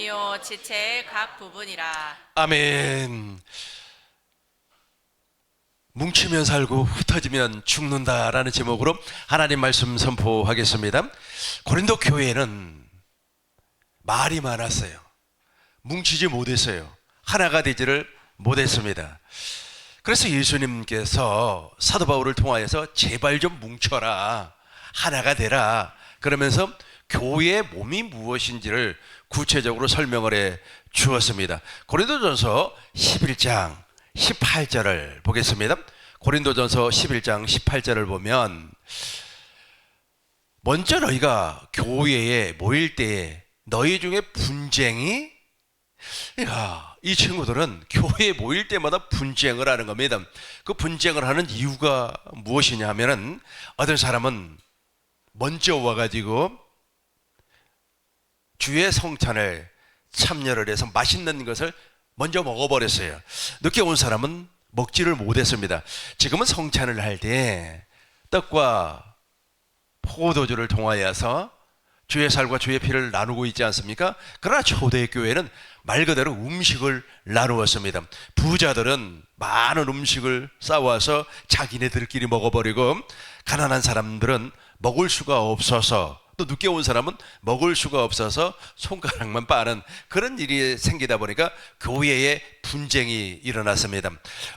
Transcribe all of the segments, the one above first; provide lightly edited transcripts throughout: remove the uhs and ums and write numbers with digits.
몸이요 지체의 각 부분이라. 아멘. 뭉치면 살고 흩어지면 죽는다라는 제목으로 하나님 말씀 선포하겠습니다. 고린도 교회는 말이 많았어요. 뭉치지 못했어요. 하나가 되지를 못했습니다. 그래서 예수님께서 사도 바울을 통하여서 제발 좀 뭉쳐라, 하나가 되라, 그러면서 교회의 몸이 무엇인지를 구체적으로 설명을 해 주었습니다. 고린도전서 11장 18절을 보겠습니다. 고린도전서 11장 18절을 보면, 먼저 너희가 교회에 모일 때에 너희 중에 분쟁이, 이 친구들은 교회에 모일 때마다 분쟁을 하는 겁니다. 그 분쟁을 하는 이유가 무엇이냐 하면은, 어떤 사람은 먼저 와가지고 주의 성찬을 참여를 해서 맛있는 것을 먼저 먹어버렸어요. 늦게 온 사람은 먹지를 못했습니다. 지금은 성찬을 할 때 떡과 포도주를 통하여서 주의 살과 주의 피를 나누고 있지 않습니까? 그러나 초대교회는 말 그대로 음식을 나누었습니다. 부자들은 많은 음식을 싸와서 자기네들끼리 먹어버리고, 가난한 사람들은 먹을 수가 없어서, 또 늦게 온 사람은 먹을 수가 없어서 손가락만 빠는 그런 일이 생기다 보니까 교회에 분쟁이 일어났습니다.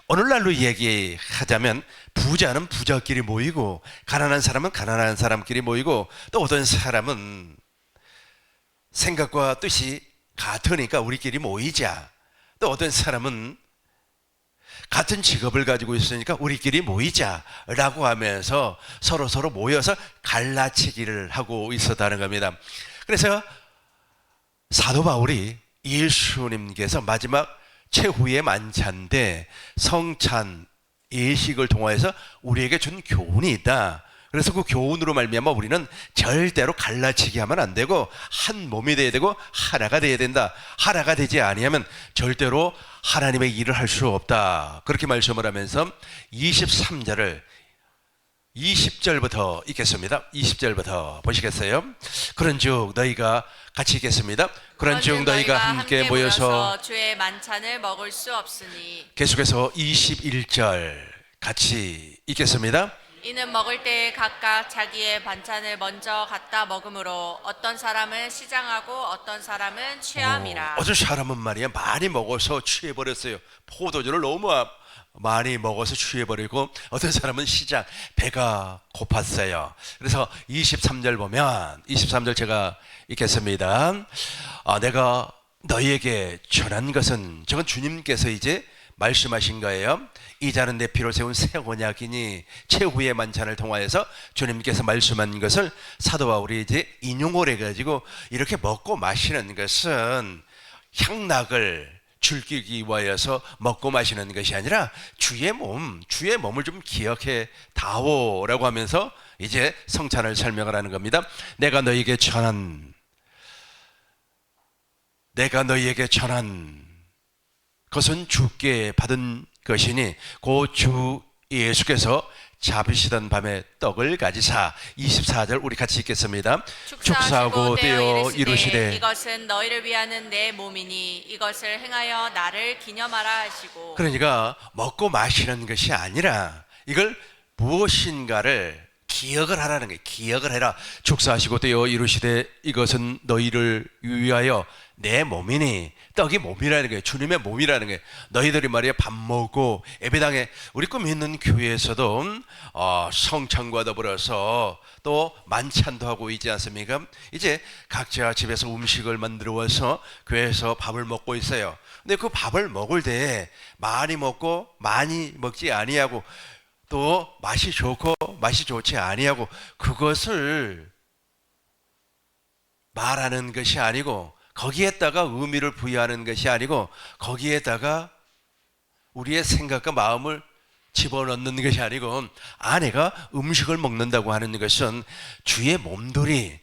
오늘날로 얘기하자면, 부자는 부자끼리 모이고, 가난한 사람은 가난한 사람끼리 모이고, 또 어떤 사람은 생각과 뜻이 같으니까 우리끼리 모이자, 또 어떤 사람은 같은 직업을 가지고 있으니까 우리끼리 모이자라고 하면서 서로 모여서 갈라치기를 하고 있었다는 겁니다. 그래서 사도 바울이 예수님께서 마지막 최후의 만찬 때 성찬 예식을 통하여서 우리에게 준 교훈이 있다. 그래서 그 교훈으로 말미암아 우리는 절대로 갈라치기 하면 안 되고 한 몸이 돼야 되고 하나가 돼야 된다. 하나가 되지 아니하면 절대로 하나님의 일을 할 수 없다. 그렇게 말씀을 하면서 23절을 20절부터 읽겠습니다. 20절부터 보시겠어요? 그런즉 너희가 같이 읽겠습니다. 그런즉 너희가 함께 모여서 주의 만찬을 먹을 수 없으니. 계속해서 21절 같이 읽겠습니다. 이는 먹을 때에 각각 자기의 반찬을 먼저 갖다 먹으므로 어떤 사람은 시장하고 어떤 사람은 취함이라. 어떤 사람은 말이야 많이 먹어서 취해버렸어요. 포도주를 너무 많이 먹어서 취해버리고, 어떤 사람은 시장, 배가 고팠어요. 그래서 23절 보면, 23절 제가 읽겠습니다. 내가 너희에게 전한 것은, 저건 주님께서 이제 말씀하신 거예요. 이 잔은 내 피로 세운 새 언약이니, 최후의 만찬을 통하여서 주님께서 말씀한 것을 사도 바울이 이제 인용을 해가지고, 이렇게 먹고 마시는 것은 향락을 즐기기 위하여서 먹고 마시는 것이 아니라 주의 몸을 좀 기억해 다오라고 하면서 이제 성찬을 설명을 하는 겁니다. 내가 너희에게 전한 것은 주께 받은 것이니 곧 주 예수께서 잡으시던 밤에 떡을 가지사. 24절 우리 같이 읽겠습니다. 축사하고 떼어 이루시되 이것은 너희를 위하는 내 몸이니 이것을 행하여 나를 기념하라 하시고. 그러니까 먹고 마시는 것이 아니라 이걸 무엇인가를 기억을 하라는 거예요. 기억을 해라. 축사하시고 떼어 이루시되 이것은 너희를 위하여 내 몸이니, 떡이 몸이라는 거예요. 주님의 몸이라는 거예요. 너희들이 말이야 밥 먹고 예배당에, 우리 꿈 있는 교회에서도 성찬과 더불어서 또 만찬도 하고 있지 않습니까? 이제 각자 집에서 음식을 만들어 와서 교회에서 밥을 먹고 있어요. 근데 그 밥을 먹을 때 많이 먹고 많이 먹지 아니하고, 또 맛이 좋고 맛이 좋지 아니하고, 그것을 말하는 것이 아니고, 거기에다가 의미를 부여하는 것이 아니고, 거기에다가 우리의 생각과 마음을 집어넣는 것이 아니고, 아내가 음식을 먹는다고 하는 것은 주의 몸들이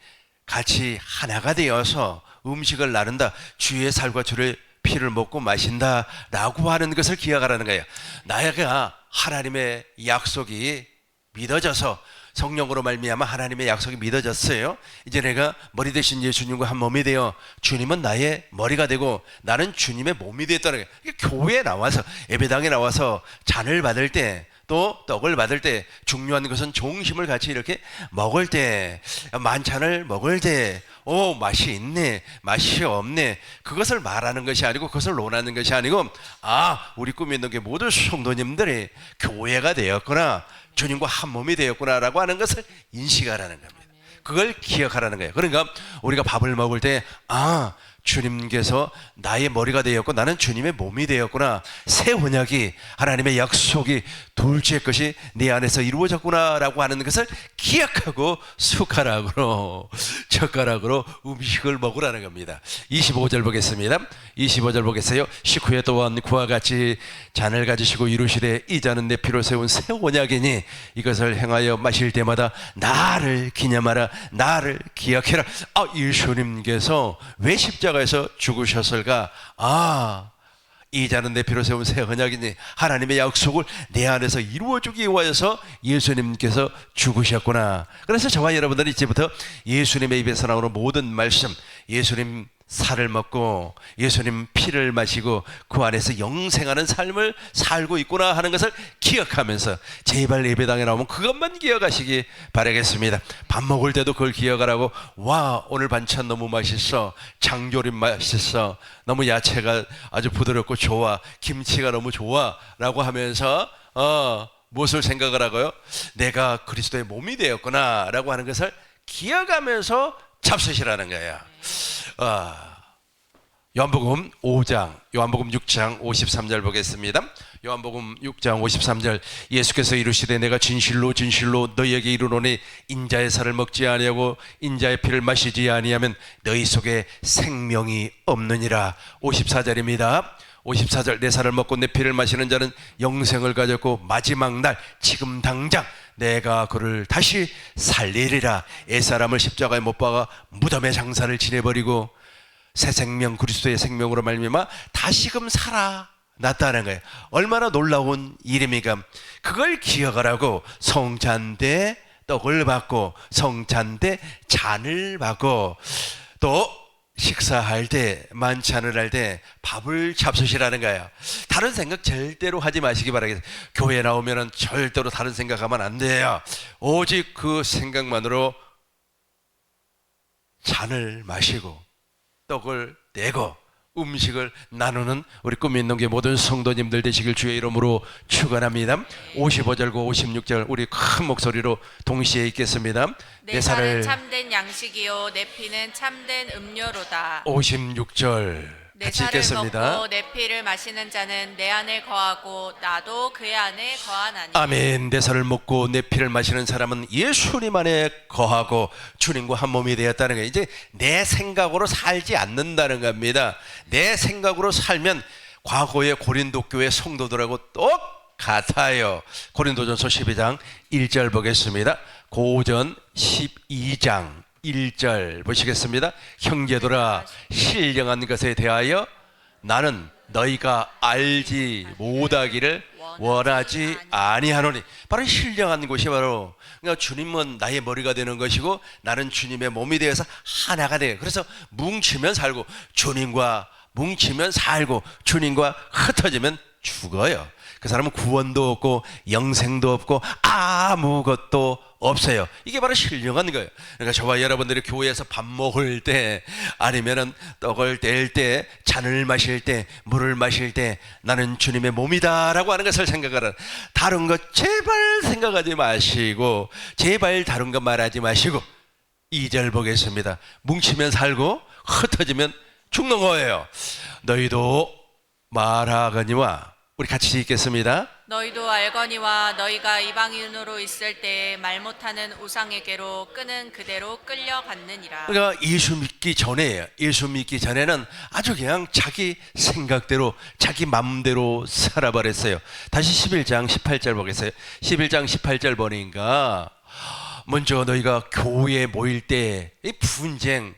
같이 하나가 되어서 음식을 나눈다, 주의 살과 주의 피를 먹고 마신다라고 하는 것을 기억하라는 거예요. 나에게 하나님의 약속이 믿어져서 성령으로 말미암아 하나님의 약속이 믿어졌어요. 이제 내가 머리 대신 예수님과 한 몸이 되어 주님은 나의 머리가 되고 나는 주님의 몸이 되었다는 거예요. 이게 교회에 나와서 예배당에 나와서 잔을 받을 때 또 떡을 받을 때 중요한 것은 종심을 같이 이렇게 먹을 때, 만찬을 먹을 때 맛이 있네, 맛이 없네, 그것을 말하는 것이 아니고 그것을 논하는 것이 아니고 우리 꿈이 있는 게 모든 성도님들이 교회가 되었구나, 주님과 한 몸이 되었구나라고 하는 것을 인식하라는 겁니다. 그걸 기억하라는 거예요. 그러니까 우리가 밥을 먹을 때 주님께서 나의 머리가 되었고 나는 주님의 몸이 되었구나, 새 언약이, 하나님의 약속이 둘째 것이 내 안에서 이루어졌구나 라고 하는 것을 기억하고 숟가락으로 젓가락으로 음식을 먹으라는 겁니다. 25절 보겠습니다. 25절 보겠어요. 식후에 또한 그와 같이 잔을 가지시고 이루시되 이 잔은 내 피로 세운 새 언약이니 이것을 행하여 마실 때마다 나를 기념하라, 나를 기억해라. 예수님께서 왜 십자가에서 죽으셨을까? 이 잔은 내 피로 세운 새 언약이니 하나님의 약속을 내 안에서 이루어주기 위하여서 예수님께서 죽으셨구나. 그래서 저와 여러분들이 이제부터 예수님의 입에서 나오는 모든 말씀, 예수님 살을 먹고 예수님 피를 마시고 그 안에서 영생하는 삶을 살고 있구나 하는 것을 기억하면서 제발 예배당에 나오면 그것만 기억하시기 바라겠습니다. 밥 먹을 때도 그걸 기억하라고. 오늘 반찬 너무 맛있어, 장조림 맛있어, 너무 야채가 아주 부드럽고 좋아, 김치가 너무 좋아 라고 하면서 무엇을 생각을 하고요? 내가 그리스도의 몸이 되었구나 라고 하는 것을 기억하면서 잡수시라는 거예요. 요한복음 5장, 요한복음 6장 53절 보겠습니다. 요한복음 6장 53절, 예수께서 이르시되 내가 진실로 진실로 너희에게 이르노니 인자의 살을 먹지 아니하고 인자의 피를 마시지 아니하면 너희 속에 생명이 없느니라. 54절입니다. 54절, 내 살을 먹고 내 피를 마시는 자는 영생을 가졌고 마지막 날 지금 당장 내가 그를 다시 살리리라. 옛사람을 십자가에 못 박아 무덤의 장사를 지내버리고 새 생명, 그리스도의 생명으로 말미암아 다시금 살아났다는 거예요. 얼마나 놀라운 일입니까? 그걸 기억하라고 성찬 때 떡을 받고 성찬 때 잔을 받고 또 식사할 때, 만찬을 할 때 밥을 잡수시라는 거예요. 다른 생각 절대로 하지 마시기 바라겠습니다. 교회 나오면은 절대로 다른 생각하면 안 돼요. 오직 그 생각만으로 잔을 마시고 떡을 떼고 음식을 나누는 우리 꿈이 있는 게 모든 성도님들 되시길 주의 이름으로 축원합니다. 55절과 56절 우리 큰 목소리로 동시에 읽겠습니다. 내 살은 참된 양식이요 내 피는 참된 음료로다. 56절 내 같이 살을 읽겠습니다. 먹고 내 피를 마시는 자는 내 안에 거하고 나도 그의 안에 거하나니. 아멘. 내 살을 먹고 내 피를 마시는 사람은 예수님 안에 거하고 주님과 한 몸이 되었다는 거예요. 이제 내 생각으로 살지 않는다는 겁니다. 내 생각으로 살면 과거의 고린도 교회 성도들하고 똑같아요. 고린도전서 12장 1절 보겠습니다. 고전 12장 1절 보시겠습니다. 형제들아, 신령한 것에 대하여 나는 너희가 알지 못하기를 원하지 아니하노니. 바로 신령한 것이 바로 그러니까 주님은 나의 머리가 되는 것이고 나는 주님의 몸이 되어서 하나가 돼요. 그래서 뭉치면 살고 주님과 뭉치면 살고 주님과 흩어지면 죽어요. 그 사람은 구원도 없고 영생도 없고 아무것도 없어요. 이게 바로 신령한 거예요. 그러니까 저와 여러분들이 교회에서 밥 먹을 때 아니면은 떡을 뗄 때 잔을 마실 때 물을 마실 때 나는 주님의 몸이다 라고 하는 것을 생각하라. 다른 것 제발 생각하지 마시고 제발 다른 것 말하지 마시고 2절 보겠습니다. 뭉치면 살고 흩어지면 죽는 거예요. 너희도 말하거니와 우리 같이 읽겠습니다. 너희도 알거니와 너희가 이방인으로 있을 때 말 못하는 우상에게로 끄는 그대로 끌려갔느니라. 그러니까 예수 믿기 전에는 아주 그냥 자기 생각대로 자기 마음대로 살아버렸어요. 다시 11장 18절 보겠어요. 11장 18절 보니까 먼저 너희가 교회에 모일 때 이 분쟁,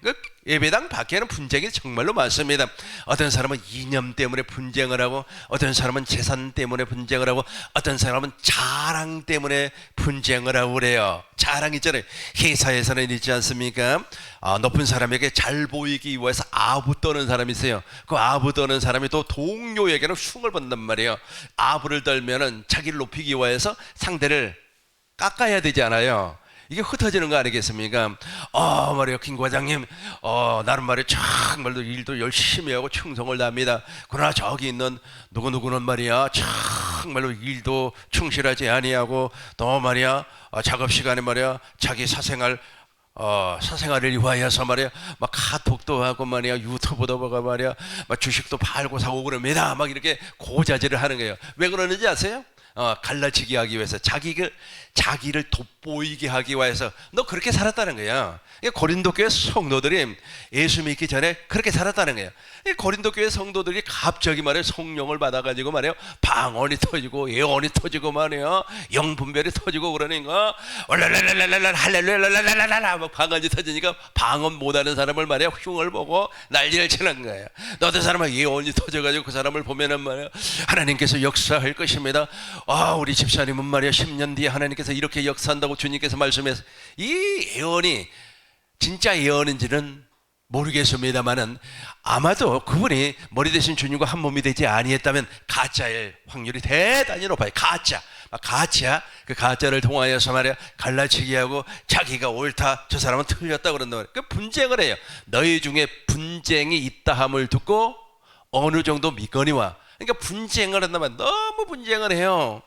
예배당 밖에는 분쟁이 정말로 많습니다. 어떤 사람은 이념 때문에 분쟁을 하고, 어떤 사람은 재산 때문에 분쟁을 하고, 어떤 사람은 자랑 때문에 분쟁을 하고 그래요. 자랑 있잖아요. 회사에서는 있지 않습니까? 높은 사람에게 잘 보이기 위해서 아부 떠는 사람이 있어요. 그 아부 떠는 사람이 또 동료에게는 흉을 본단 말이에요. 아부를 떨면은 자기를 높이기 위해서 상대를 깎아야 되지 않아요. 이게 흩어지는 거 아니겠습니까? 말이요, 김 과장님, 나는 말이요, 정말로 일도 열심히 하고 충성을 다합니다. 그러나 저기 있는 누구누구는 말이야, 정말로 일도 충실하지 아니하고, 또 말이야, 작업 시간에 말이야, 자기 사생활을 위하여서 말이야, 막 카톡도 하고 말이야, 유튜브도 보고 말이야, 막 주식도 팔고 사고 그럽니다. 막 이렇게 고자질을 하는 거예요. 왜 그러는지 아세요? 갈라치기 하기 위해서, 자기를 돋보이게 하기 위해서 너 그렇게 살았다는 거야. 고린도 교회 성도들이 예수 믿기 전에 그렇게 살았다는 거야. 고린도 교회 성도들이 갑자기 말이야 성령을 받아가지고 말이야 방언이 터지고 예언이 터지고 말이야 영분별이 터지고 그러니까 올랄랄랄랄랄 할렐루야랄랄랄랄라 막 방언이 터지니까 방언 못하는 사람을 말이야 흉을 보고 난리를 치는 거야. 너 어떤 사람은 예언이 터져가지고 그 사람을 보면은 말이야 하나님께서 역사할 것입니다. 우리 집사님은 말이야 10년 뒤에 하나님께서 이렇게 역사한다고 주님께서 말씀해서, 이 예언이 진짜 예언인지는 모르겠습니다만은 아마도 그분이 머리 대신 주님과 한 몸이 되지 아니했다면 가짜일 확률이 대단히 높아요. 가짜 그 가짜를 통하여서 말이야 갈라치기 하고 자기가 옳다 저 사람은 틀렸다 그런다 말이야. 그 분쟁을 해요. 너희 중에 분쟁이 있다 함을 듣고 어느 정도 믿거니와. 그러니까 분쟁을 한다면 너무 분쟁을 해요.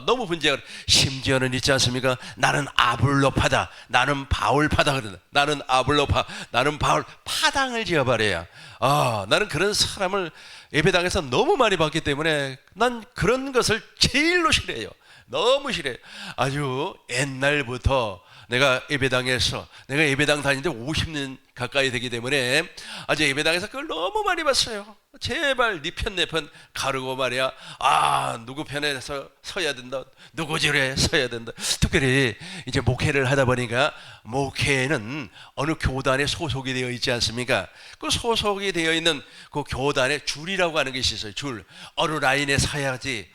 너무 분쟁을. 심지어는 있지 않습니까? 나는 아블로파다, 나는 바울파다 그런다. 나는 아블로파, 나는 바울, 파당을 지어버려요. 나는 그런 사람을 예배당에서 너무 많이 봤기 때문에 난 그런 것을 제일로 싫어해요. 너무 싫어해요. 아주 옛날부터 내가 예배당 다니는데 50년 가까이 되기 때문에 아주 예배당에서 그걸 너무 많이 봤어요. 제발 네 편 내 편 가르고 말이야. 누구 편에 서야 된다, 누구 절에 서야 된다. 특별히 이제 목회를 하다 보니까 목회는 어느 교단에 소속이 되어 있지 않습니까? 그 소속이 되어 있는 그 교단의 줄이라고 하는 것이 있어요. 줄. 어느 라인에 서야지.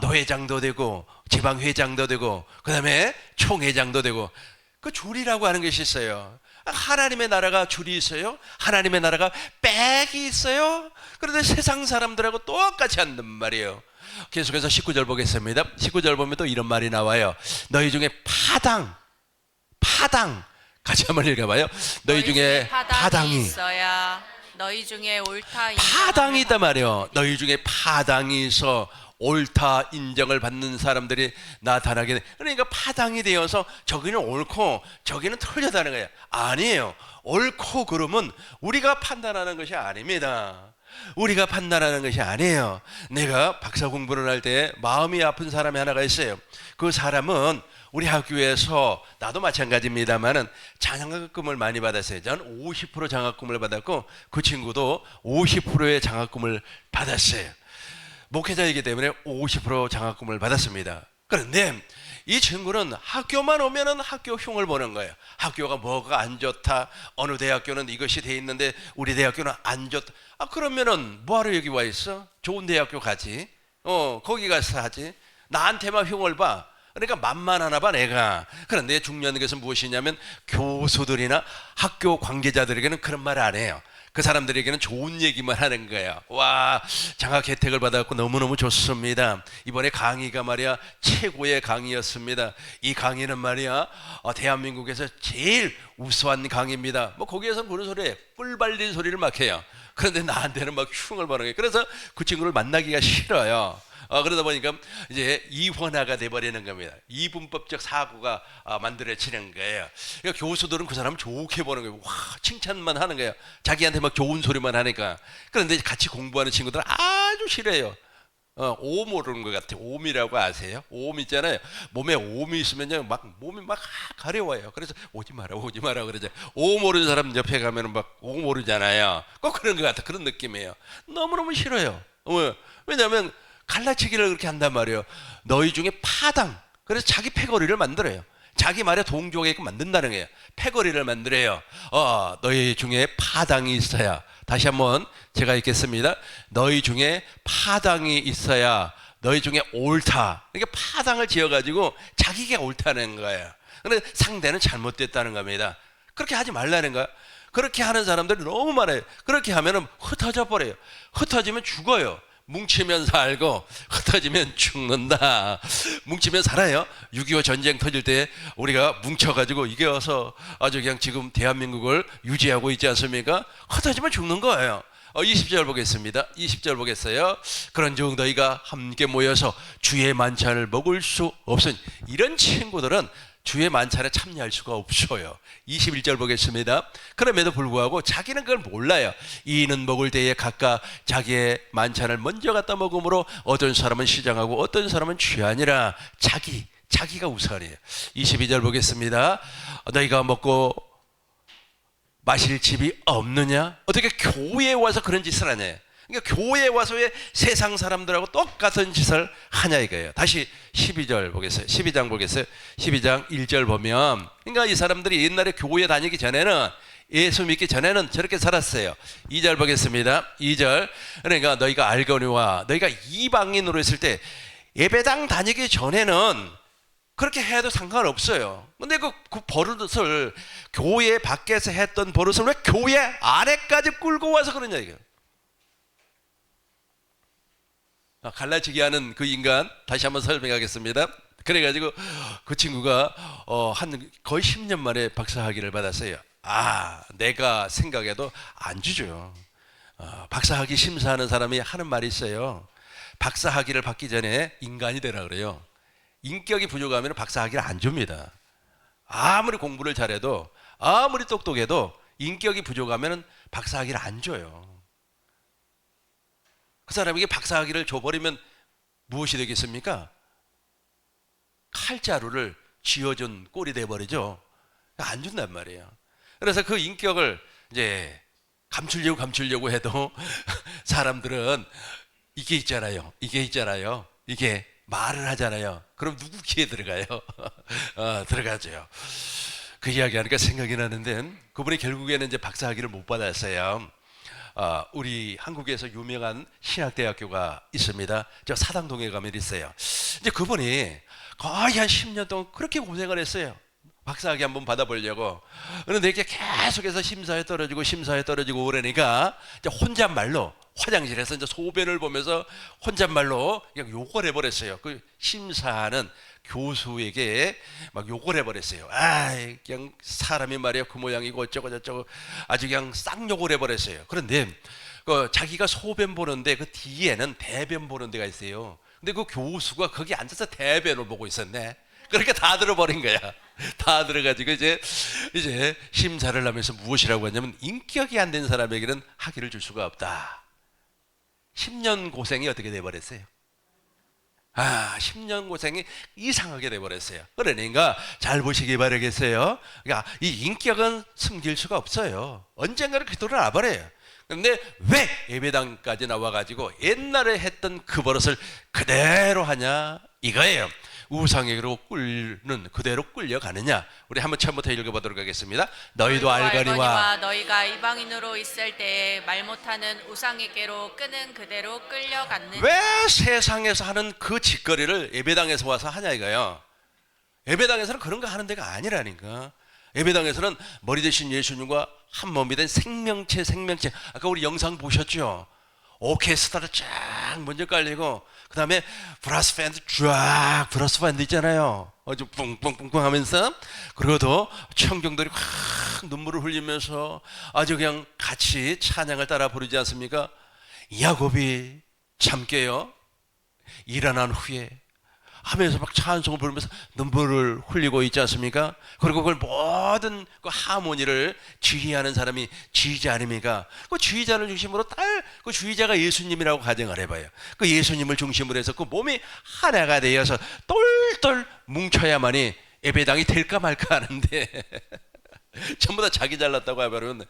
노회장도 되고 지방회장도 되고 그 다음에 총회장도 되고 그 줄이라고 하는 것이 있어요. 하나님의 나라가 줄이 있어요. 하나님의 나라가 빽이 있어요. 그런데 세상 사람들하고 똑같이 한단 말이에요. 계속해서 19절 보겠습니다. 19절 보면 또 이런 말이 나와요. 너희 중에 파당 같이 한번 읽어봐요. 너희 중에 파당이 있어야 너희 중에 옳다 파당이 있단 말이에요. 너희 중에 파당이 있어 옳다 인정을 받는 사람들이 나타나게 돼. 그러니까 파당이 되어서 저기는 옳고 저기는 틀렸다는 거예요. 아니에요. 옳고 그름은 우리가 판단하는 것이 아닙니다. 우리가 판단하는 것이 아니에요. 내가 박사 공부를 할 때 마음이 아픈 사람이 하나가 있어요. 그 사람은 우리 학교에서 나도 마찬가지입니다만은 장학금을 많이 받았어요. 저는 50% 장학금을 받았고 그 친구도 50%의 장학금을 받았어요. 목회자이기 때문에 50% 장학금을 받았습니다. 그런데 이 친구는 학교만 오면은 학교 흉을 보는 거예요. 학교가 뭐가 안 좋다. 어느 대학교는 이것이 돼 있는데 우리 대학교는 안 좋다. 그러면은 뭐하러 여기 와 있어? 좋은 대학교 가지. 거기 가서 하지. 나한테만 흉을 봐. 그러니까 만만하나 봐 내가. 그런데 중요한 것은 무엇이냐면 교수들이나 학교 관계자들에게는 그런 말 안 해요. 그 사람들에게는 좋은 얘기만 하는 거예요. 와, 장학 혜택을 받았고 너무너무 좋습니다. 이번에 강의가 말이야 최고의 강의였습니다. 이 강의는 말이야 대한민국에서 제일 우수한 강의입니다. 뭐 거기에서는 그런 소리에 뿔 발린 소리를 막 해요. 그런데 나한테는 막 흉을 보는 거예요. 그래서 그 친구를 만나기가 싫어요. 그러다 보니까 이제 이원화가 돼버리는 겁니다. 이분법적 사고가 만들어지는 거예요. 그러니까 교수들은 그 사람을 좋게 보는 거예요. 와, 칭찬만 하는 거예요. 자기한테 막 좋은 소리만 하니까. 그런데 같이 공부하는 친구들은 아주 싫어요. 옴 오르는 것 같아요. 옴이라고 아세요? 옴 있잖아요. 몸에 옴이 있으면요, 막 몸이 막 가려워요. 그래서 오지 마라 그러죠. 옴 오르는 사람 옆에 가면은 막 옴 오르잖아요. 꼭 그런 것 같아. 그런 느낌이에요. 너무너무 싫어요. 왜냐하면 갈라치기를 그렇게 한단 말이에요. 너희 중에 파당. 그래서 자기 패거리를 만들어요. 자기 말에 동조하게끔 만든다는 거예요. 패거리를 만들어요. 너희 중에 파당이 있어야, 다시 한번 제가 읽겠습니다. 너희 중에 파당이 있어야 너희 중에 옳다. 이렇게 파당을 지어가지고 자기가 옳다는 거예요. 그런데 상대는 잘못됐다는 겁니다. 그렇게 하지 말라는 거야. 그렇게 하는 사람들이 너무 많아요. 그렇게 하면 흩어져 버려요. 흩어지면 죽어요. 뭉치면 살고 흩어지면 죽는다. 뭉치면 살아요. 6.25 전쟁 터질 때 우리가 뭉쳐가지고 이겨서 아주 그냥 지금 대한민국을 유지하고 있지 않습니까? 흩어지면 죽는 거예요. 20절 보겠습니다. 20절 보겠어요. 그런즉 너희가 함께 모여서 주의 만찬을 먹을 수 없으니, 이런 친구들은 주의 만찬에 참여할 수가 없어요. 21절 보겠습니다. 그럼에도 불구하고 자기는 그걸 몰라요. 이는 먹을 때에 각각 자기의 만찬을 먼저 갖다 먹으므로 어떤 사람은 시장하고 어떤 사람은 취하니라. 자기가 우선이에요. 22절 보겠습니다. 너희가 먹고 마실 집이 없느냐? 어떻게 교회에 와서 그런 짓을 하냐? 그러니까 교회에 와서 왜 세상 사람들하고 똑같은 짓을 하냐 이거예요. 다시 12절 보겠어요. 12장 보겠어요. 12장 1절 보면, 그러니까 이 사람들이 옛날에 교회 다니기 전에는, 예수 믿기 전에는 저렇게 살았어요. 2절 보겠습니다. 2절. 그러니까 너희가 알거니와 너희가 이방인으로 했을 때 예배당 다니기 전에는 그렇게 해도 상관없어요. 근데 그 버릇을, 교회 밖에서 했던 버릇을 왜 교회 안에까지 끌고 와서 그러냐 이거예요. 갈라치기 하는 그 인간 다시 한번 설명하겠습니다. 그래가지고 그 친구가 거의 10년 만에 박사학위를 받았어요. 내가 생각해도 안 주죠. 박사학위 심사하는 사람이 하는 말이 있어요. 박사학위를 받기 전에 인간이 되라 그래요. 인격이 부족하면 박사학위를 안 줍니다. 아무리 공부를 잘해도, 아무리 똑똑해도 인격이 부족하면 박사학위를 안 줘요. 그 사람에게 박사학위를 줘버리면 무엇이 되겠습니까? 칼자루를 쥐어준 꼴이 돼버리죠. 안 준단 말이에요. 그래서 그 인격을 이제 감추려고 해도 사람들은 이게 있잖아요. 이게 말을 하잖아요. 그럼 누구 귀에 들어가요? 들어가죠. 그 이야기하니까 생각이 나는데, 그분이 결국에는 이제 박사학위를 못 받았어요. 우리 한국에서 유명한 신학대학교가 있습니다. 저 사당동에 가면 있어요. 이제 그분이 거의 한 10년 동안 그렇게 고생을 했어요. 박사학위 한번 받아보려고. 그런데 이렇게 계속해서 심사에 떨어지고 그러니까 이제 혼잣말로 화장실에서 이제 소변을 보면서 혼잣말로 그냥 욕을 해버렸어요. 그 심사하는 교수에게 막 욕을 해버렸어요. 그냥 사람이 말이야 그 모양이고 어쩌고 저쩌고 아주 그냥 쌍욕을 해버렸어요. 그런데 자기가 소변 보는데 그 뒤에는 대변 보는 데가 있어요. 근데 그 교수가 거기 앉아서 대변을 보고 있었네. 그렇게 다 들어버린 거야. 다 들어가지고 이제 심사를 하면서 무엇이라고 하냐면, 인격이 안 된 사람에게는 학위를 줄 수가 없다. 10년 고생이 어떻게 돼버렸어요? 10년 고생이 이상하게 돼버렸어요. 그러니까 잘 보시기 바라겠어요. 그러니까 이 인격은 숨길 수가 없어요. 언젠가는 그대로 나버려요. 그런데 왜 예배당까지 나와가지고 옛날에 했던 그 버릇을 그대로 하냐 이거예요. 우상에게로 그대로 끌려가느냐. 우리 한번 처음부터 읽어보도록 하겠습니다. 너희도 알거니와 너희가 이방인으로 있을 때에 말 못하는 우상에게로 끄는 그대로 끌려갔느냐. 왜 세상에서 하는 그 짓거리를 예배당에서 와서 하냐 이거예요. 예배당에서는 그런 거 하는 데가 아니라니까. 예배당에서는 머리 대신 예수님과 한 몸이 된 생명체. 아까 우리 영상 보셨죠? 오케스트라를 쫙 먼저 깔리고, 그 다음에 브라스 밴드 있잖아요. 아주 뿡뿡뿡뿡 하면서, 그리고 또 청중들이 확 눈물을 흘리면서 아주 그냥 같이 찬양을 따라 부르지 않습니까? 야곱이 참깨요 일어난 후에 하면서 막 찬송을 부르면서 눈물을 흘리고 있지 않습니까? 그리고 그걸 모든 그 하모니를 지휘하는 사람이 지휘자 아닙니까? 그 지휘자를 중심으로 그 지휘자가 예수님이라고 가정을 해봐요. 그 예수님을 중심으로 해서 그 몸이 하나가 되어서 똘똘 뭉쳐야만이 예배당이 될까 말까 하는데 전부 다 자기 잘났다고 하면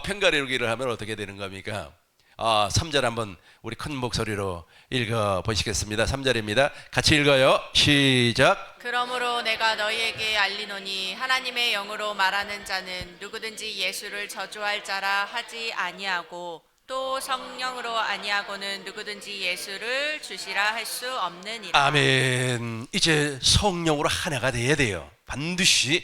편가르기를 하면 어떻게 되는 겁니까? 3절 한번 우리 큰 목소리로 읽어 보시겠습니다. 3절입니다. 같이 읽어요. 시작. 그러므로 내가 너희에게 알리노니 하나님의 영으로 말하는 자는 누구든지 예수를 저주할 자라 하지 아니하고 또 성령으로 아니하고는 누구든지 예수를 주시라 할 수 없느니라. 아멘. 이제 성령으로 하나가 돼야 돼요. 반드시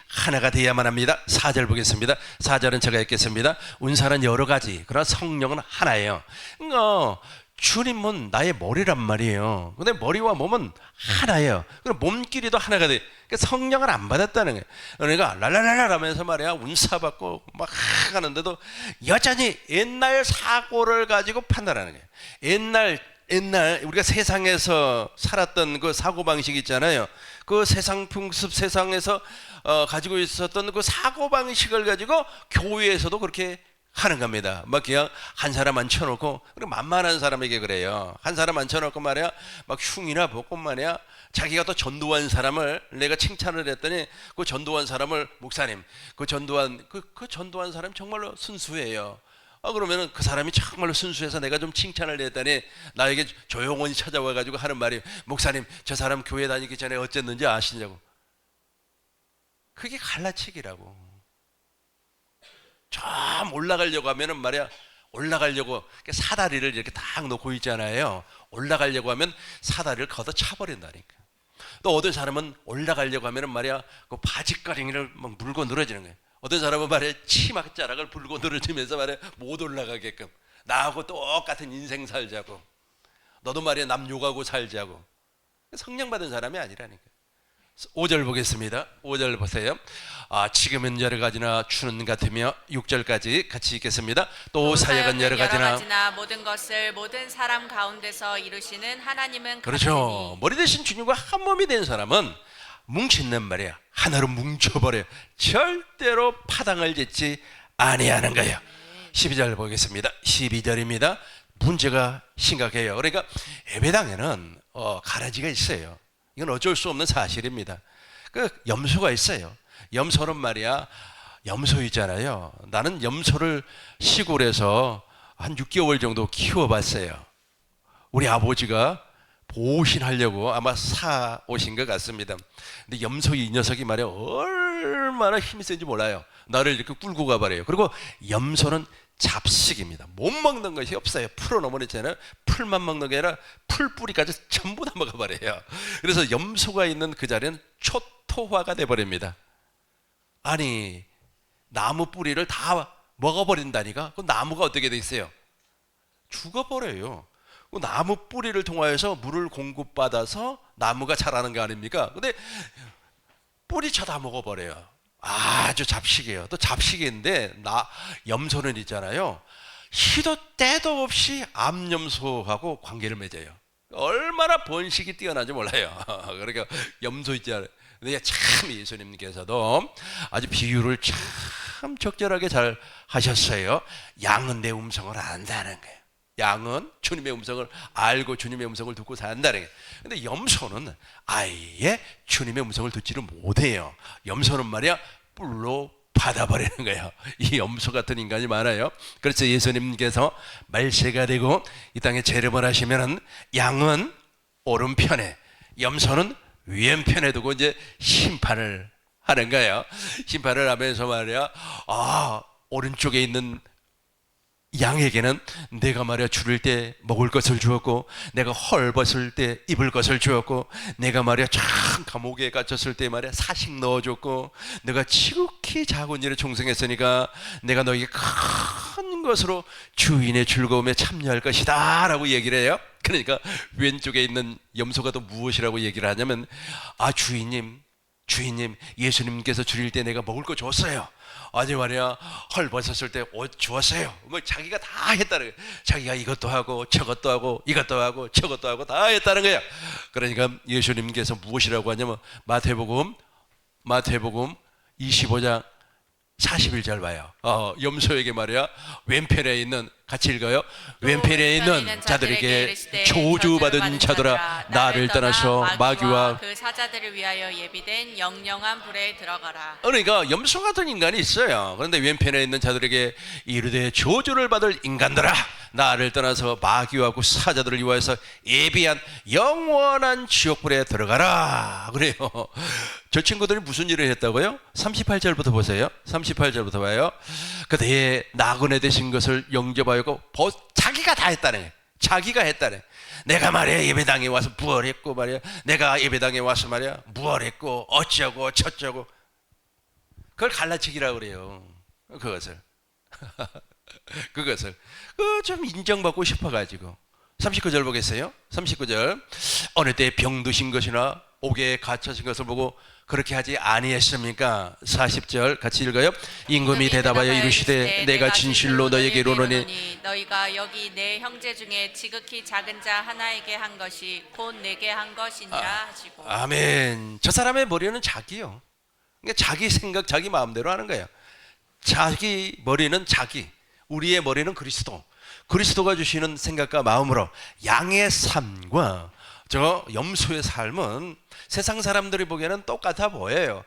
하나가 돼야만 합니다. 4절 보겠습니다. 4절은 제가 읽겠습니다. 운사는 여러 가지, 그러나 성령은 하나예요. 주님은 나의 머리란 말이에요. 근데 머리와 몸은 하나예요. 그럼 몸끼리도 하나가 돼. 그러니까 성령을 안 받았다는 거예요. 그러니까 랄랄랄랄 하면서 말이야 운사 받고 막 하는데도 여전히 옛날 사고를 가지고 판단하는 거예요. 옛날 우리가 세상에서 살았던 그 사고 방식 있잖아요. 그 세상 풍습, 세상에서 가지고 있었던 그 사고 방식을 가지고 교회에서도 그렇게 하는 겁니다. 막 그냥 한 사람 앉혀놓고, 그리고 만만한 사람에게 그래요. 한 사람 앉혀놓고 말이야 막 흉이나 벗고 말이야 자기가 또 전도한 사람을 내가 칭찬을 했더니 그 전도한 사람을 목사님 그 전도한 사람 정말로 순수해요. 그러면은 그 사람이 정말로 순수해서 내가 좀 칭찬을 했더니 나에게 조용히 찾아와 가지고 하는 말이, 목사님 저 사람 교회 다니기 전에 어쨌는지 아시냐고. 그게 갈라치기라고. 좀 올라가려고 하면은 말이야 올라가려고 사다리를 이렇게 딱 놓고 있잖아요. 올라가려고 하면 사다리를 걷어 차버린다니까. 또 어떤 사람은 올라가려고 하면은 말이야 그 바지가랑이를 막 물고 늘어지는 거예요. 어떤 사람은 말이야 치맛자락을 불고 늘어지면서 말이야 못 올라가게끔 나하고 똑같은 인생 살자고, 너도 말이야 남 욕하고 살자고. 성령 받은 사람이 아니라니까. 5절 보겠습니다. 5절 보세요. 지금은 여러 가지나 주는 같으며 6절까지 같이 읽겠습니다. 또 사역은 여러 가지나 모든 것을 모든 사람 가운데서 이루시는 하나님은 그렇죠. 같으니. 머리 대신 주님과 한 몸이 된 사람은 뭉친단 말이야. 하나로 뭉쳐버려. 절대로 파당을 짓지 아니하는 거예요. 12절 보겠습니다. 12절입니다. 문제가 심각해요. 그러니까 예배당에는 가라지가 있어요. 이건 어쩔 수 없는 사실입니다. 그 염소가 있어요. 염소는 말이야 염소 있잖아요. 나는 염소를 시골에서 한 6개월 정도 키워봤어요. 우리 아버지가 보신하려고 아마 사 오신 것 같습니다. 근데 염소 이 녀석이 말이야 얼마나 힘이 센지 몰라요. 나를 이렇게 끌고 가버려요. 그리고 염소는 잡식입니다. 못 먹는 것이 없어요. 풀어 넘어냈잖아요. 풀만 먹는 게 아니라 풀뿌리까지 전부 다 먹어버려요. 그래서 염소가 있는 그 자리는 초토화가 돼버립니다. 아니 나무 뿌리를 다 먹어버린다니까. 그 나무가 어떻게 돼 있어요? 죽어버려요. 그 나무 뿌리를 통하여서 물을 공급받아서 나무가 자라는 거 아닙니까? 근데 뿌리쳐 다 먹어버려요. 아주 잡식이에요. 또 잡식인데 염소는 있잖아요. 시도 때도 없이 암염소하고 관계를 맺어요. 얼마나 번식이 뛰어난지 몰라요. 그러니까 염소 있잖아요. 근데 참 예수님께서도 아주 비유를 참 적절하게 잘 하셨어요. 양은 내 음성을 안다는 거예요. 양은 주님의 음성을 알고 주님의 음성을 듣고 산다는 거예요. 근데 염소는 아예 주님의 음성을 듣지를 못해요. 염소는 말이야 뿔로 받아버리는 거예요. 이 염소 같은 인간이 많아요. 그래서 예수님께서 말세가 되고 이 땅에 재림을 하시면은 양은 오른편에 염소는 왼편에 두고 이제 심판을 하는 거예요. 심판을 하면서 말이야 오른쪽에 있는 양에게는 내가 말이야 줄일 때 먹을 것을 주었고, 내가 헐벗을 때 입을 것을 주었고, 내가 말이야 참 감옥에 갇혔을 때 말이야 사식 넣어줬고, 내가 지극히 작은 일에 충성했으니까 내가 너에게 큰 것으로 주인의 즐거움에 참여할 것이다 라고 얘기를 해요. 그러니까 왼쪽에 있는 염소가 또 무엇이라고 얘기를 하냐면 주인님 예수님께서 줄일 때 내가 먹을 거 줬어요. 아니 말이야 헐 벗었을 때 옷 주었어요. 뭐 자기가 다 했다는 거예요. 자기가 이것도 하고 저것도 하고 이것도 하고 저것도 하고 다 했다는 거예요. 그러니까 예수님께서 무엇이라고 하냐면 마태복음 25장 41절 봐요. 염소에게 말이야 왼편에 있는 같이 읽어요. 왼편에 있는 자들에게 저주받은 자들아 나를 떠나서 마귀와 그 사자들을 위하여 예비된 영영한 불에 들어가라. 그러니까 염소 같은 인간이 있어요. 그런데 왼편에 있는 자들에게 이르되 저주를 받을 인간들아 나를 떠나서 마귀와 그 사자들을 위하여서 예비한 영원한 지옥불에 들어가라. 그래요. 저 친구들이 무슨 일을 했다고요? 38절부터 보세요. 38절부터 봐요. 그대의 나그네 되신 것을 영접하였고 자기가 다 했다네. 자기가 했다네. 내가 말이야 예배당에 와서 무얼했고 말이야 내가 예배당에 와서 말이야 무얼했고 어쩌고 저쩌고 그걸 갈라치기라고 그래요. 그것을 그것을 좀 인정받고 싶어가지고 39절 보겠어요. 39절 어느 때 병드신 것이나 옥에 갇혀진 것을 보고 그렇게 하지 아니했습니까? 40절 같이 읽어요. 임금이 대답하여 이르시되 내가 진실로 너에게 이르노니 너희가 여기 내 형제 중에 지극히 작은 자 하나에게 한 것이 곧 내게 한 것이니라 하시고. 아멘. 저 사람의 머리는 자기요. 그러니까 자기 생각 자기 마음대로 하는 거예요. 자기 머리는 자기, 우리의 머리는 그리스도. 그리스도가 주시는 생각과 마음으로 양의 삶과 저 염소의 삶은 세상 사람들이 보기에는 똑같아 보여요.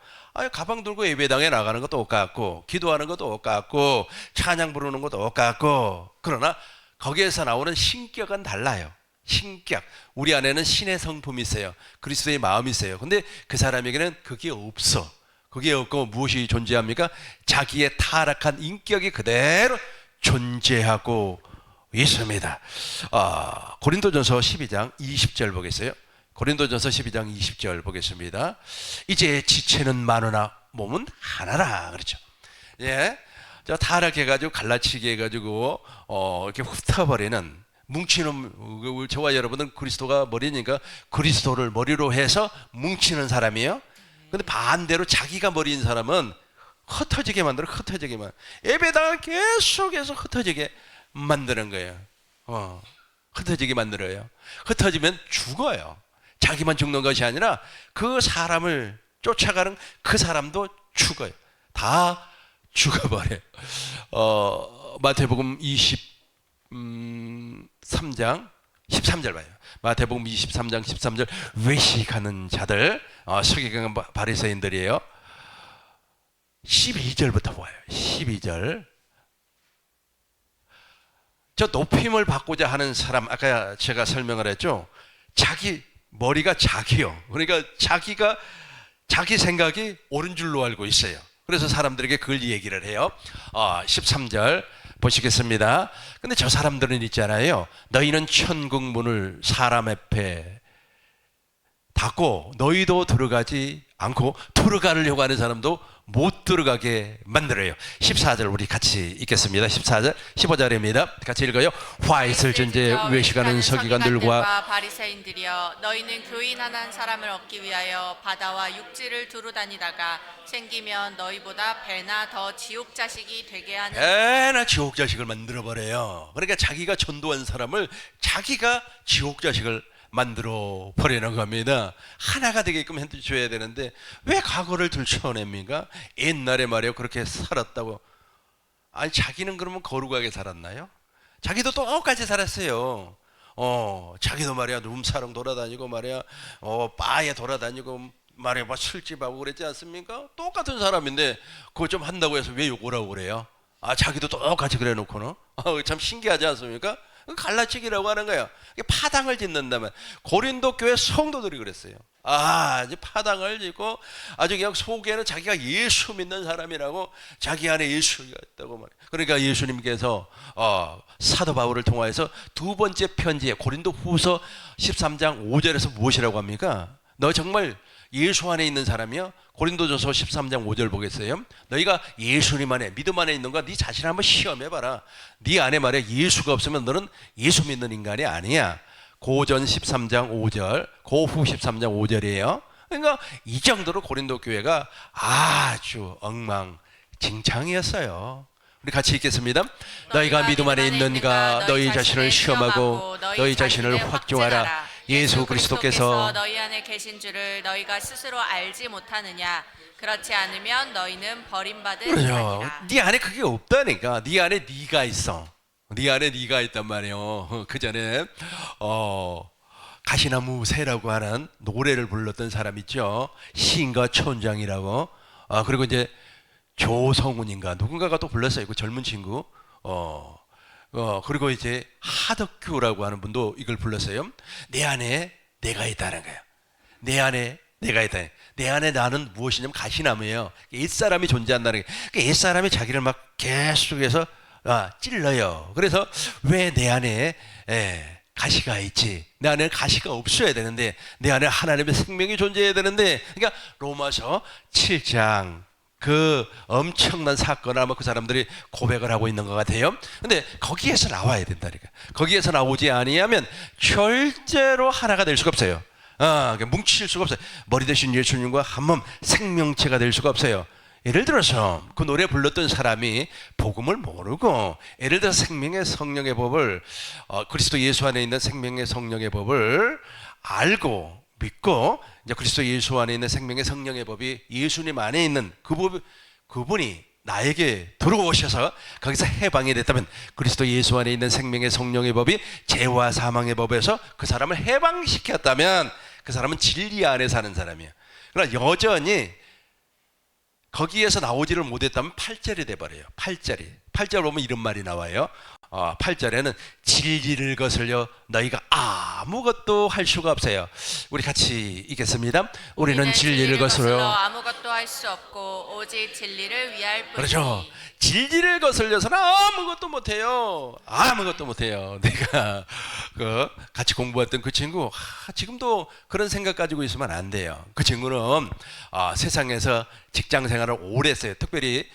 가방 들고 예배당에 나가는 것도 똑같고 기도하는 것도 똑같고 찬양 부르는 것도 똑같고 그러나 거기에서 나오는 신격은 달라요. 신격. 우리 안에는 신의 성품이 있어요. 그리스도의 마음이 있어요. 근데 그 사람에게는 그게 없어. 그게 없고 무엇이 존재합니까? 자기의 타락한 인격이 그대로 존재하고 있습니다. 고린도전서 12장 20절 보겠어요. 고린도전서 12장 20절 보겠습니다. 이제 지체는 많으나 몸은 하나라 그렇죠. 예, 저 타락해가지고 갈라치기 해가지고 이렇게 흩어버리는 뭉치는 저와 여러분은 그리스도가 머리니까 그리스도를 머리로 해서 뭉치는 사람이에요. 근데 반대로 자기가 머리인 사람은 흩어지게 만들어 흩어지게만 예배당을 계속해서 흩어지게 만드는 거예요. 흩어지게 만들어요. 흩어지면 죽어요. 자기만 죽는 것이 아니라 그 사람을 쫓아가는 그 사람도 죽어요. 다 죽어버려요. 마태복음 23장 13절 봐요. 마태복음 23장 13절 외식하는 자들 서기관 바리새인들이에요. 12절부터 봐요. 12절 저 높임을 받고자 하는 사람 아까 제가 설명을 했죠. 자기 머리가 자기요. 그러니까 자기가 자기 생각이 옳은 줄로 알고 있어요. 그래서 사람들에게 그걸 얘기를 해요. 13절 보시겠습니다. 근데 저 사람들은 있잖아요. 너희는 천국 문을 사람 앞에 닫고 너희도 들어가지 않고 들어가려고 하는 사람도 못 들어가게 만들어요. 14절 우리 같이 읽겠습니다. 14절 15절입니다. 같이 읽어요. 화 있을 전제 외식하는 서기관들과 바리새인들이여 너희는 교인 한 사람을 얻기 위하여 바다와 육지를 두루 다니다가 생기면 너희보다 배나 더 지옥 자식이 되게 하는 배나 지옥 자식을 만들어 버려요. 그러니까 자기가 전도한 사람을 자기가 지옥 자식을 만들어 버리는 겁니다. 하나가 되게끔 해줘야 되는데 왜 과거를 들춰냅니까? 옛날에 말이에요 그렇게 살았다고. 아니 자기는 그러면 거룩하게 살았나요? 자기도 똑같이 살았어요. 자기도 말이야 룸사롱 돌아다니고 말이야 바에 돌아다니고 말이야 뭐 술집하고 그랬지 않습니까? 똑같은 사람인데 그거 좀 한다고 해서 왜 욕오라고 그래요? 자기도 똑같이 그래 놓고는 참 신기하지 않습니까? 갈라치기라고 하는 거예요. 파당을 짓는다면 고린도 교회 성도들이 그랬어요. 이제 파당을 짓고 아주 그냥 속에는 자기가 예수 믿는 사람이라고 자기 안에 예수가 있다고 말해요. 그러니까 예수님께서 사도 바울을 통하여서 두 번째 편지에 고린도 후서 13장 5절에서 무엇이라고 합니까? 너 정말 예수 안에 있는 사람이요? 고린도전서 13장 5절 보겠어요. 너희가 예수님 안에 믿음 안에 있는가 네 자신을 한번 시험해봐라. 네 안에 말이야 예수가 없으면 너는 예수 믿는 인간이 아니야. 고전 13장 5절 고후 13장 5절이에요. 그러니까 이 정도로 고린도 교회가 아주 엉망진창이었어요. 우리 같이 읽겠습니다. 너희가 믿음 안에 있는가 너희 자신을 시험하고 너희 자신을 확증하라. 예수 그리스도께서 너희 안에 계신 줄을 너희가 스스로 알지 못하느냐. 그렇지 않으면 너희는 버림받은 그렇죠. 자니라. 네 안에 그게 없다니까. 네 안에 네가 있어. 네 안에 네가 있단 말이에요. 그 전에 가시나무 새라고 하는 노래를 불렀던 사람 있죠. 시인과 촌장이라고. 그리고 이제 조성훈인가 누군가가 또 불렀어요. 그 젊은 친구. 그리고 이제 하덕규라고 하는 분도 이걸 불렀어요. 내 안에 내가 있다는 거예요. 내 안에 내가 있다. 내 안에 나는 무엇이냐면 가시나무예요. 옛사람이 존재한다는 게. 옛사람이 자기를 막 계속해서 찔러요. 그래서 왜 내 안에 가시가 있지? 내 안에 가시가 없어야 되는데 내 안에 하나님의 생명이 존재해야 되는데, 그러니까 로마서 7장 그 엄청난 사건을 아마 그 사람들이 고백을 하고 있는 것 같아요. 근데 거기에서 나와야 된다니까. 거기에서 나오지 아니하면 절대로 하나가 될 수가 없어요. 뭉칠 수가 없어요. 머리 대신 예수님과 한 몸 생명체가 될 수가 없어요. 예를 들어서 그 노래 불렀던 사람이 복음을 모르고, 예를 들어서 생명의 성령의 법을 그리스도 예수 안에 있는 생명의 성령의 법을 알고 믿고, 이제 그리스도 예수 안에 있는 생명의 성령의 법이 예수님 안에 있는 그분이 나에게 들어오셔서 거기서 해방이 됐다면, 그리스도 예수 안에 있는 생명의 성령의 법이 죄와 사망의 법에서 그 사람을 해방시켰다면 그 사람은 진리 안에 사는 사람이에요. 그러나 여전히 거기에서 나오지를 못했다면 8절이 돼버려요. 8절 보면 이런 말이 나와요. 8절에는 진리를 거슬려 너희가 아무것도 할 수가 없어요. 우리 같이 읽겠습니다. 우리는 진리를 거슬려 아무것도 할 수 없고 오직 진리를 위할 뿐이니. 그렇죠. 진리를 거슬려서는 아무것도 못해요. 아무것도 못해요. 내가 같이 공부했던 그 친구, 지금도 그런 생각 가지고 있으면 안 돼요. 그 친구는 세상에서 직장 생활을 오래 했어요. 특별히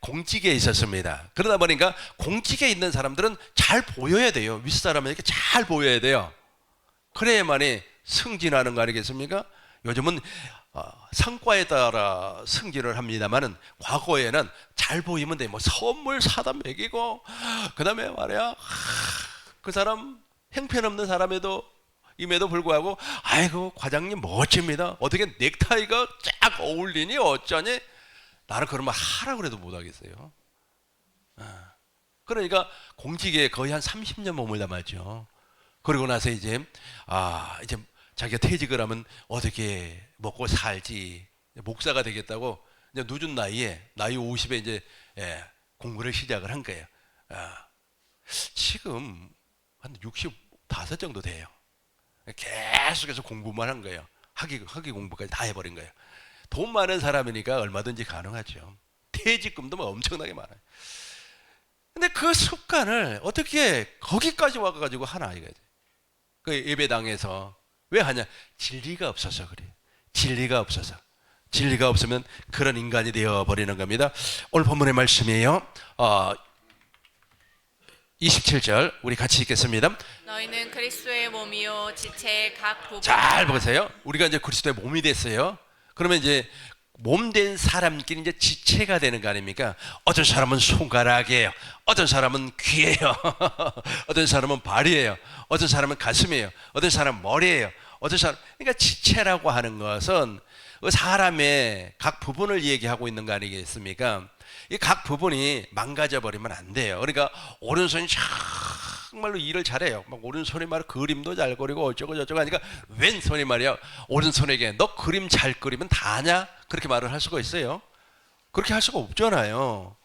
공직에 있었습니다. 그러다 보니까 공직에 있는 사람들은 잘 보여야 돼요. 윗사람에게 잘 보여야 돼요. 그래야만이 승진하는 거 아니겠습니까? 요즘은 성과에 따라 승진을 합니다만은, 과거에는 잘 보이면 돼. 뭐 선물 사다 먹이고, 그 다음에 말이야, 그 사람 형편없는 사람에도 임에도 불구하고, 아이고 과장님 멋집니다. 어떻게 넥타이가 쫙 어울리니 어쩌니? 나는 그런 말 하라 그래도 못 하겠어요. 그러니까 공직에 거의 한 30년 머물다 말죠. 그러고 나서 이제 자기가 퇴직을 하면 어떻게 먹고 살지, 목사가 되겠다고 이제 늦은 나이 50에 이제 공부를 시작을 한 거예요. 지금 한 65 정도 돼요. 계속해서 공부만 한 거예요. 학위 공부까지 다 해버린 거예요. 돈 많은 사람이니까 얼마든지 가능하죠. 퇴직금도 뭐 엄청나게 많아요. 근데 그 습관을 어떻게 거기까지 와가지고 하나 이거지. 그 예배당에서 왜 하냐? 진리가 없어서 그래. 진리가 없으면 그런 인간이 되어 버리는 겁니다. 오늘 본문의 말씀이에요. 27절 우리 같이 읽겠습니다. 너희는 그리스도의 몸이요 지체의 각 부분. 잘 보세요. 우리가 이제 그리스도의 몸이 됐어요. 그러면 이제 몸된 사람끼리 이제 지체가 되는 거 아닙니까? 어떤 사람은 손가락이에요. 어떤 사람은 귀예요. 어떤 사람은 발이에요. 어떤 사람은 가슴이에요. 어떤 사람은 머리예요. 어떤 사람, 그러니까 지체라고 하는 것은 사람의 각 부분을 얘기하고 있는 거 아니겠습니까? 이 각 부분이 망가져 버리면 안 돼요. 그러니까 오른손이 정말로 일을 잘해요. 막 오른손이 말이야 그림도 잘 그리고 어쩌고 저쩌고 하니까 왼손이 말이야 오른손에게 너 그림 잘 그리면 다 아냐? 그렇게 말을 할 수가 있어요. 그렇게 할 수가 없잖아요.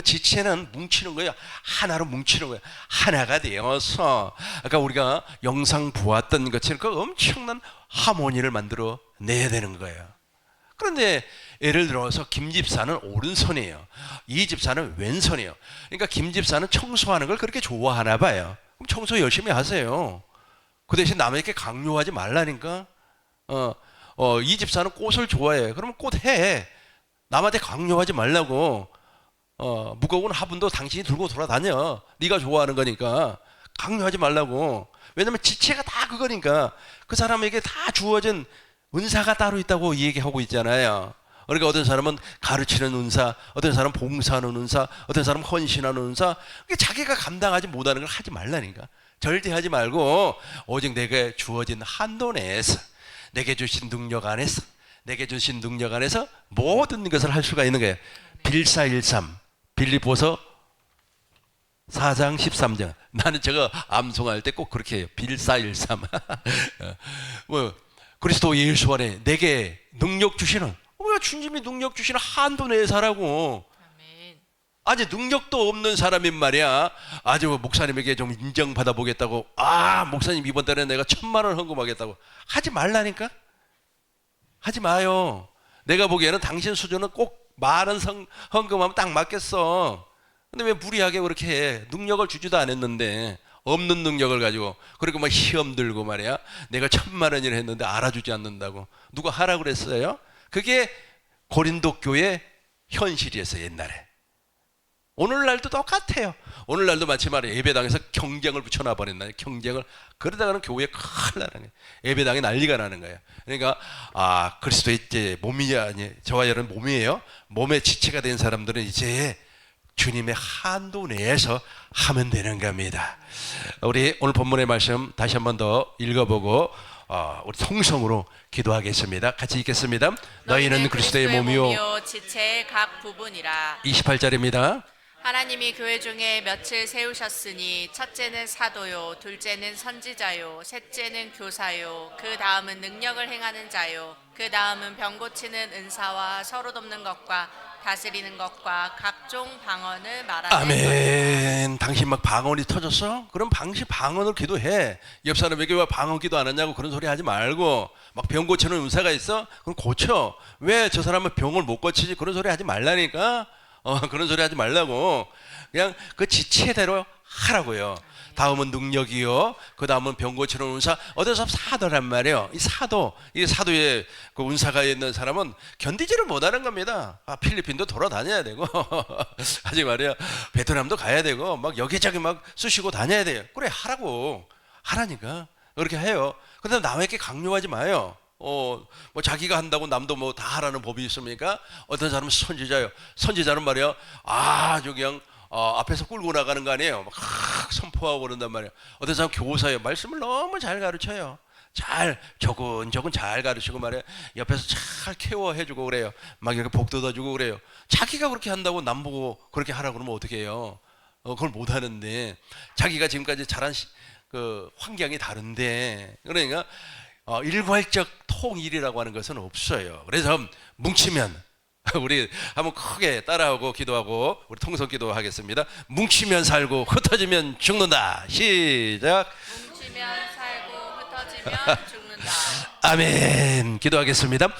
지체는 뭉치는 거예요. 하나로 뭉치는 거예요. 하나가 되어서 아까 우리가 영상 보았던 것처럼 그 엄청난 하모니를 만들어 내야 되는 거예요. 그런데 예를 들어서 김 집사는 오른손이에요. 이 집사는 왼손이에요. 그러니까 김 집사는 청소하는 걸 그렇게 좋아하나 봐요. 그럼 청소 열심히 하세요. 그 대신 남에게 강요하지 말라니까. 이 집사는 꽃을 좋아해. 그러면 꽃 해. 남한테 강요하지 말라고. 무거운 화분도 당신이 들고 돌아다녀. 네가 좋아하는 거니까 강요하지 말라고. 왜냐면 지체가 다 그거니까. 그 사람에게 다 주어진 은사가 따로 있다고 얘기하고 있잖아요. 그러니까 어떤 사람은 가르치는 은사, 어떤 사람은 봉사하는 은사, 어떤 사람은 헌신하는 은사. 자기가 감당하지 못하는 걸 하지 말라니까. 절대 하지 말고 오직 내게 주어진 한도 내에서, 내게 주신 능력 안에서, 내게 주신 능력 안에서 모든 것을 할 수가 있는 거예요. 빌사일삼 빌립보서 4장 13절. 나는 저거 암송할 때 꼭 그렇게 해요. 빌사일삼. 뭐 그리스도 예수 안에 내게 능력 주시는, 왜 주님이 능력 주시는 한도 내에 사라고. 아멘. 아직 능력도 없는 사람인 말이야. 아주 목사님에게 좀 인정받아 보겠다고, 목사님 이번 달에 내가 1,000,000원 헌금하겠다고 하지 말라니까. 하지 마요. 내가 보기에는 당신 수준은 꼭 많은 헌금하면 딱 맞겠어. 근데 왜 무리하게 그렇게 해? 능력을 주지도 않았는데, 없는 능력을 가지고, 그리고 막 시험 들고 말이야. 내가 1,000,000원이라 했는데 알아주지 않는다고. 누가 하라 그랬어요? 그게 고린도 교회 현실이었어요, 옛날에. 오늘날도 똑같아요. 오늘날도 마치 말이야, 예배당에서 경쟁을 붙여놔 버린다. 경쟁을. 그러다가는 교회에 큰일 나는 거예요. 예배당에 난리가 나는 거예요. 그러니까 그리스도의 이제 몸이 아니, 저와 여러분 몸이에요. 몸의 지체가 된 사람들은 이제 주님의 한도 내에서 하면 되는 겁니다. 우리 오늘 본문의 말씀 다시 한 번 더 읽어보고 우리 통성으로 기도하겠습니다. 같이 읽겠습니다. 너희는 그리스도의 몸이요 지체의 각 부분이라. 28절입니다. 하나님이 교회 중에 며칠 세우셨으니 첫째는 사도요, 둘째는 선지자요, 셋째는 교사요, 그 다음은 능력을 행하는 자요, 그 다음은 병 고치는 은사와 서로 돕는 것과 다스리는 것과 각종 방언을 말하는 아멘. 당신 막 방언이 터졌어? 그럼 당신 방언을 기도해. 옆 사람에게 왜 방언 기도 안 하냐고 그런 소리 하지 말고, 막 병 고치는 은사가 있어? 그럼 고쳐. 왜 저 사람은 병을 못 고치지? 그런 소리 하지 말라니까. 그런 소리 하지 말라고. 그냥 그 지체대로 하라고요. 다음은 능력이요. 그 다음은 병 고치는 은사. 어디서 사도란 말이에요. 이 사도의 그 은사가 있는 사람은 견디지를 못하는 겁니다. 필리핀도 돌아다녀야 되고, 하지 말이야. 베트남도 가야 되고, 막 여기저기 막 쑤시고 다녀야 돼요. 그래, 하라니까. 그렇게 해요. 근데 남에게 강요하지 마요. 뭐 자기가 한다고 남도 뭐 다 하라는 법이 있습니까? 어떤 사람은 선지자요. 선지자는 말이야. 아주 그냥 앞에서 끌고 나가는 거 아니에요. 막 선포하고 그런단 말이에요. 어떤 사람 교사예요. 말씀을 너무 잘 가르쳐요. 잘 조근조근 잘 가르치고 말이에요. 옆에서 잘 케어해주고 그래요. 막 이렇게 복 돋아주고 그래요. 자기가 그렇게 한다고 남 보고 그렇게 하라고 그러면 어떻게 해요? 그걸 못 하는데, 자기가 지금까지 자란 그 환경이 다른데, 그러니까 일괄적 통일이라고 하는 것은 없어요. 그래서 뭉치면 우리 한번 크게 따라하고 기도하고 우리 통성 기도하겠습니다. 뭉치면 살고 흩어지면 죽는다. 시작. 뭉치면 살고 흩어지면 죽는다. 아멘. 기도하겠습니다.